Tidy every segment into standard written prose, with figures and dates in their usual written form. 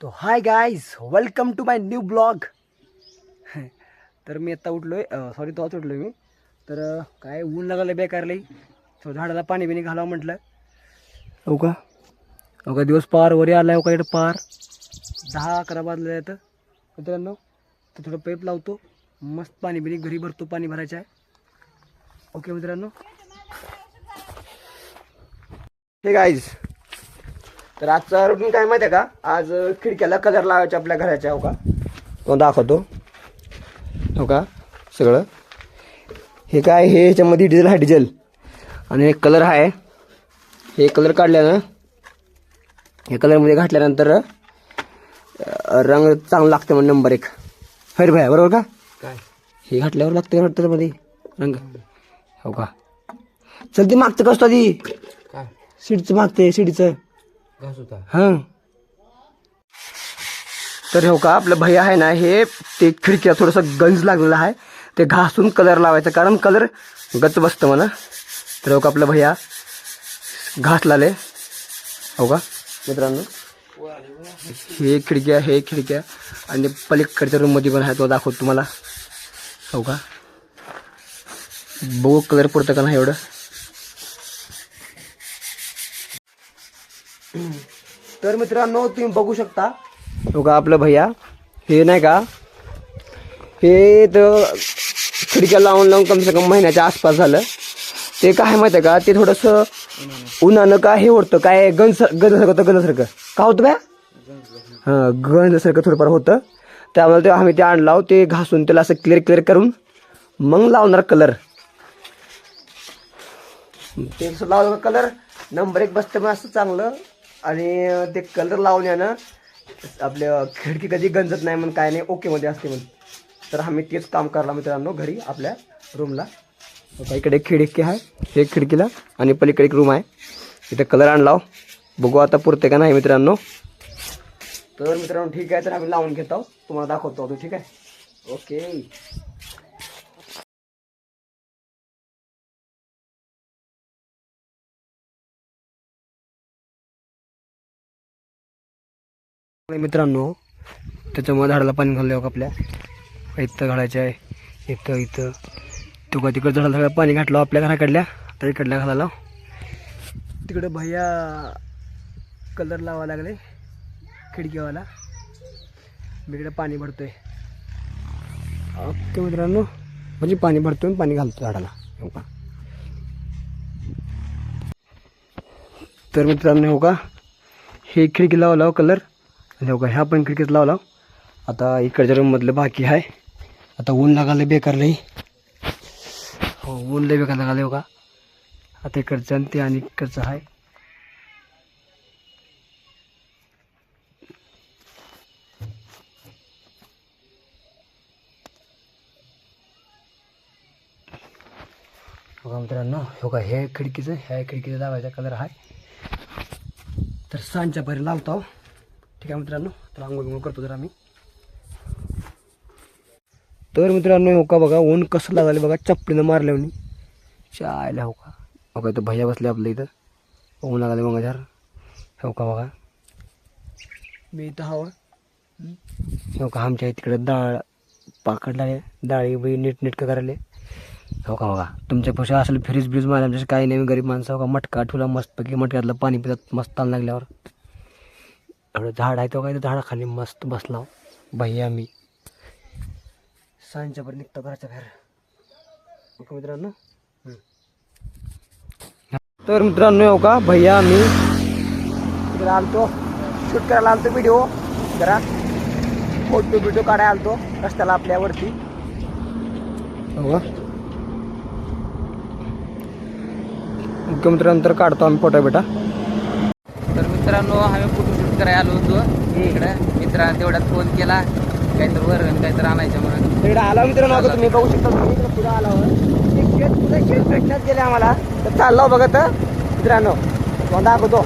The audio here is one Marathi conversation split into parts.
तो hi guys, welcome to my new blog. तर मी आता उठलोय, सॉरी तोच उठलोय मी. तर काय ऊन लागलं बेकार लई. तो झाडाला पाणी बिणी घालावं म्हटलं. हो का दिवस पार वरी आला हो का, इकडं पार 10-11 वाजले आहेत मित्रांनो. तर थोडं पाईप लावतो, मस्त पाणी बिणी घरी भरतो, पाणी भरायचं आहे. ओके मित्रांनो. हे गाईज, तर आजचा रुटीन काय माहिती आहे का? आज खिडक्याला कलर लावायचे आपल्या घराच्या. हो का, तो दाखवतो. हो का, सगळं हे काय, हे ह्याच्यामध्ये डिझेल आहे, डिझेल आणि एक कलर आहे. हे कलर काढल्यानं, हे कलरमध्ये घातल्यानंतर रंग चांगला लागते म्हणून नंबर 1. हर भाई बरोबर का? काय हे घातल्यावर लागते वाटतं मध्ये रंग. हो का, चल ते मागचं कसं ती काय सीडचं मागते, सीडीचं हां. तर हो का, आपलं भैया आहे ना, हे ते खिडकीला थोडंसं गंज लागलेलं आहे, ते घासून कलर लावायचं, कारण कलर गच बसतं म्हणा. तर हो का, आपलं भैया घास लाले. हो का मित्रांनो, हे खिडक्या आणि पलीकडच्या रूममध्ये पण आहे, तो दाखवतो तुम्हाला. हो का, बघू कलर पडतं का नाही एवढं. तर मित्रांनो, तुम्ही बघू शकता. हो का, आपलं भैया हे नाही का, हे तर खिडक्या लावून कम से कम महिन्याच्या आसपास झालं. ते काय माहिती आहे का, ते थोडंसं उन्हानं का हे होतं, काय गंजसारखं का होतं बा. हां, गंजसारखं थोडंफार होतं. त्यामुळे ते आम्ही ते आणलं, ते घासून त्याला असं क्लिअर करून मग लावणार कलर. ते लावलं कलर नंबर 1 बसतं मग असं चांगलं. आणि ते कलर लावण्यानं आपल्या खिडकी कधी गंजत नाही म्हणून, काय नाही, ओकेमध्ये असते म्हणून. तर आम्ही तेच काम करला मित्रांनो घरी आपल्या रूमला. इकडे खिडकी आहे, हे खिडकीला, आणि पलीकडे एक रूम आहे, इथे कलर आणला. बघू आता पुरते का नाही मित्रांनो. तर मित्रांनो ठीक आहे, तर आम्ही लावून घेतो, तुम्हाला दाखवतो. ठीक आहे, ओके. मित्रांनो, त्याच्यामुळे झाडाला पाणी घाललं का, आपल्या इथं घालायचं आहे, इथं तो का तिकडं झाडाला पाणी घातलं आपल्या घराकडल्या. आता इकडल्या घालायला तिकडं भैया कलर लावा लागले खिडकीवाला. मी इकडे पाणी भरतोय. ओके मित्रांनो, म्हणजे पाणी भरतोय, पाणी घालतो झाडाला. हो का, तर मित्रांनो हो का, हे खिडकी लावला कलर, आणि हो का ह्या पण खिडकीत लावला. आता इकडच्या रूममधलं बाकी आहे. आता ऊन लागायला बेकार नाही. हो, ऊन लय बेकार लागायला. हो का, आता इकडचं आणि ते आणि इकडचं आहे. हो का मित्रांनो, हो का, ह्या खिडकीचं लावायचा कलर आहे. तर सांच्या परी लावतो. ठीक आहे मित्रांनो, तर आंघोळ करतो जर आम्ही. तर मित्रांनो हो का, बघा ऊन कसं लागायला बघा, चपलीनं मारल्यावर चायला. हो का, हो का, इथं भैया बसले आपल्या इथं, ऊन लागायला बघा जर. हो का बघा, मी इथं हवं. हो का, आमच्या तिकडे डाळ पाकडला आहे, डाळी बी नीटनेटकं करायला. हो का बघा, तुमच्या पैसे असेल फ्रीज ब्रीज माझ्या आमच्या काही नाही, गरीब माणसं. हो का, मटका ठेवला मस्तपैकी, मटक्यातलं पाणी पितात मस्त ताण लागल्यावर. एवढं झाड आहे तो काय, झाडाखाली मस्त बसला भैया मी. सांच्या पर्यंत निघतो घराच्या बाहेर. ओके मित्रांनो. तर मित्रांनो हो का, भैया मी तिकडे आलतो, शूट करायला आलतो व्हिडिओ, जरा फोटो बिटो काढायला आलतो रस्त्याला आपल्यावरती. हो का, ओके मित्रांनो, तर काढतो आम्ही फोटो बेटा. तर मित्रांनो, आम्ही फोटोशूट करायला आलो होतो इकडे. मित्रांनो तेवढ्यात फोन केला, काहीतरी वरण काहीतरी आणायचं म्हणून. तिकडे आला मित्रांनो. आता तुम्ही बघू शकता, तुम्ही इकडे पुढे आला शेत भेटण्यात गेले आम्हाला. तर चाललो बघत मित्रांनो, तो दाखवतो.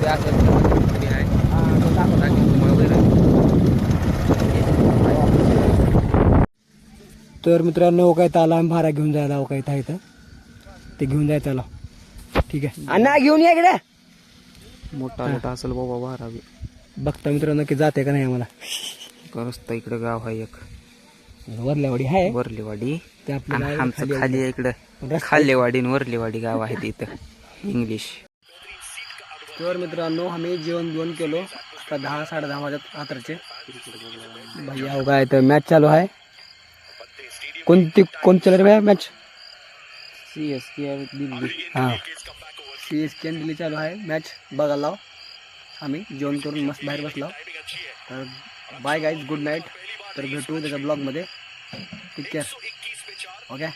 तर मित्रांनो हो काय, आला आम्ही भारा घेऊन जायला. हो काय, इथं ते घेऊन जायचं त्याला. ठीक आहे, अण्णा घेऊन या इकडे. मोठा मोठा असेल बाबा भारा. बघता मित्रांनो की जाते का नाही आम्हाला. रस्ता इकडं गाव आहे एक वरल्यावाडी आहे वरलेवाडी ते आणि आपल्याला आमचं खाली आहे इकडं रस्ता- खाल्लेवाडी आणि वरलेवाडी गाव आहे इथं इंग्लिश. तर मित्रांनो आम्ही जेवण केलो आता 10-10:30 वाजत रात्रीचे. भैया हो काय तर मॅच चालू आहे. कोण चालू रे भैया मॅच. CSK दिल्ली. हां CSK आणि दिल्ली चालू आहे मॅच बघायला लाव. आम्ही जेवण करून मस्त बाहेर बसलो. तर बाय गाईज गुड नाईट. तर भेटू त्याच्या ब्लॉगमध्ये. Take care. ओके.